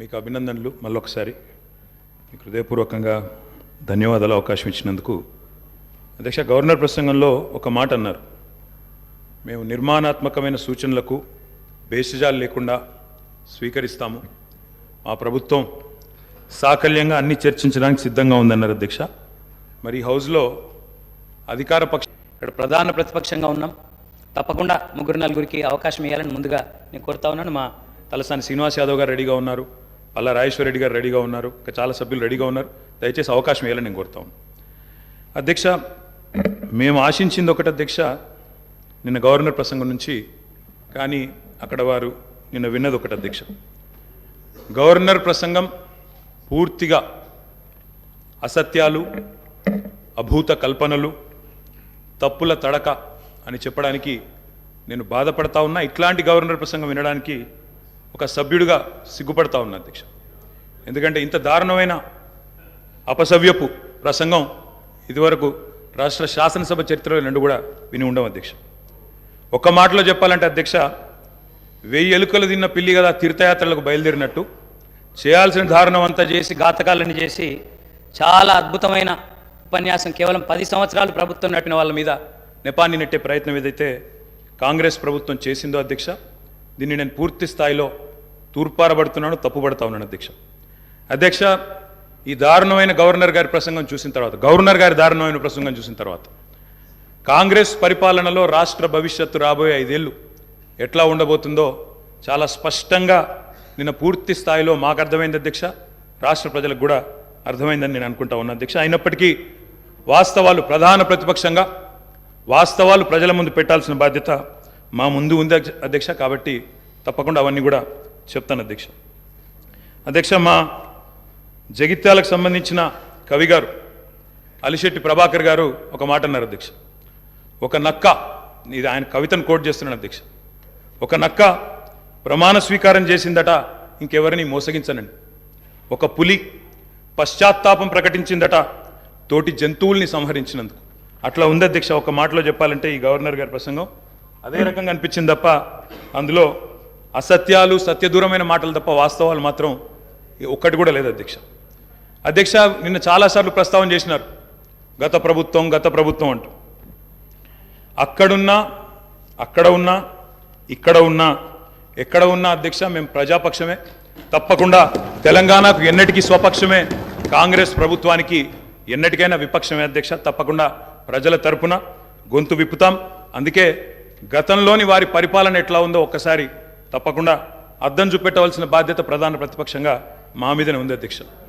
మీకు అభినందనలు మళ్ళొకసారి మీకు హృదయపూర్వకంగా ధన్యవాదాలు అవకాశం ఇచ్చినందుకు. అధ్యక్ష, గవర్నర్ ప్రసంగంలో ఒక మాట అన్నారు, మేము నిర్మాణాత్మకమైన సూచనలకు బేసిజాలు లేకుండా స్వీకరిస్తాము, మా ప్రభుత్వం సాకల్యంగా అన్ని చర్చించడానికి సిద్ధంగా ఉందన్నారు. అధ్యక్ష, మరి హౌస్లో అధికార పక్షం ఇక్కడ ప్రధాన ప్రతిపక్షంగా ఉన్నాం, తప్పకుండా ముగ్గురు నలుగురికి అవకాశం ఇవ్వాలని ముందుగా నేను కోరుతా ఉన్నాను. మా తలసాని శ్రీనివాస్ యాదవ్ గారు రెడీగా ఉన్నారు, పల్లా రాజేశ్వర రెడ్డి గారు రెడీగా ఉన్నారు, ఇంకా చాలా సభ్యులు రెడీగా ఉన్నారు. దయచేసి అవకాశం ఇవ్వాలని నేను కోరుతా ఉన్నాను. అధ్యక్ష, మేము ఆశించింది ఒకటి అధ్యక్ష, నిన్న గవర్నర్ ప్రసంగం నుంచి, కానీ అక్కడ వారు నిన్న విన్నది ఒకటి అధ్యక్ష. గవర్నర్ ప్రసంగం పూర్తిగా అసత్యాలు, అభూత కల్పనలు, తప్పుల తడక అని చెప్పడానికి నేను బాధపడతా ఉన్నా. ఇట్లాంటి గవర్నర్ ప్రసంగం వినడానికి ఒక సభ్యుడిగా సిగ్గుపడతా ఉన్నా అధ్యక్ష. ఎందుకంటే ఇంత దారుణమైన అపసవ్యపు ప్రసంగం ఇదివరకు రాష్ట్ర శాసనసభ చరిత్రలో రెండు కూడా విని ఉండవు అధ్యక్ష. ఒక్క మాటలో చెప్పాలంటే అధ్యక్ష, 1000 ఎలుకలు తిన్న పిల్లి కదా తీర్థయాత్రలకు బయలుదేరినట్టు చేయాల్సిన దారుణం అంతా చేసి ఘాతకాలను చేసి చాలా అద్భుతమైన ఉపన్యాసం కేవలం 10 సంవత్సరాలు ప్రభుత్వం నడిపిన వాళ్ళ మీద నెపాన్ని నెట్టే ప్రయత్నం ఏదైతే కాంగ్రెస్ ప్రభుత్వం చేసిందో అధ్యక్ష, దీన్ని నేను పూర్తి స్థాయిలో తూర్పారబడుతున్నాను, తప్పుపడతా ఉన్నాను అధ్యక్ష. అధ్యక్ష, ఈ దారుణమైన గవర్నర్ గారి ప్రసంగం చూసిన తర్వాత, గవర్నర్ గారి దారుణమైన ప్రసంగం చూసిన తర్వాత కాంగ్రెస్ పరిపాలనలో రాష్ట్ర భవిష్యత్తు రాబోయే 5 ఏళ్ళు ఎట్లా ఉండబోతుందో చాలా స్పష్టంగా నిన్న పూర్తి స్థాయిలో మాకు అర్థమైంది అధ్యక్ష, రాష్ట్ర ప్రజలకు కూడా అర్థమైందని నేను అనుకుంటా ఉన్నా అధ్యక్ష. అయినప్పటికీ వాస్తవాలు, ప్రధాన ప్రతిపక్షంగా వాస్తవాలు ప్రజల ముందు పెట్టాల్సిన బాధ్యత మా ముందు ఉంది అధ్యక్ష. కాబట్టి తప్పకుండా అవన్నీ కూడా చెప్తాను అధ్యక్ష. అధ్యక్ష, మా జగిత్యాలకు సంబంధించిన కవి గారు అలిశెట్టి ప్రభాకర్ గారు ఒక మాట అన్నారు అధ్యక్ష. ఒక నక్క, ఇది ఆయన కవితను కోట్ చేస్తున్నాను అధ్యక్ష, ఒక నక్క ప్రమాణ స్వీకారం చేసిందట ఇంకెవరిని మోసగించనండి, ఒక పులి పశ్చాత్తాపం ప్రకటించిందట తోటి జంతువుల్ని సంహరించినందుకు. అట్లా ఉంది అధ్యక్ష. ఒక మాటలో చెప్పాలంటే ఈ గవర్నర్ గారి ప్రసంగం అదే రకంగా అనిపించింది తప్ప అందులో అసత్యాలు, సత్యదూరమైన మాటలు తప్ప వాస్తవాలు మాత్రం ఒక్కటి కూడా లేదు అధ్యక్ష. అధ్యక్ష, నిన్న చాలాసార్లు ప్రస్తావన చేసినారు గత ప్రభుత్వం అంటూ. అక్కడున్నా, అక్కడ ఉన్నా, ఇక్కడ ఉన్నా, ఎక్కడ ఉన్నా అధ్యక్ష మేము ప్రజాపక్షమే. తప్పకుండా తెలంగాణకు ఎన్నటికీ స్వపక్షమే, కాంగ్రెస్ ప్రభుత్వానికి ఎన్నటికైనా విపక్షమే అధ్యక్ష. తప్పకుండా ప్రజల తరపున గొంతు విప్పుతాం. అందుకే గతంలోని వారి పరిపాలన ఎట్లా ఉందో ఒక్కసారి తప్పకుండా అద్దం చూపెట్టవలసిన బాధ్యత ప్రధాన ప్రతిపక్షంగా మా మీదనే ఉంది అధ్యక్ష.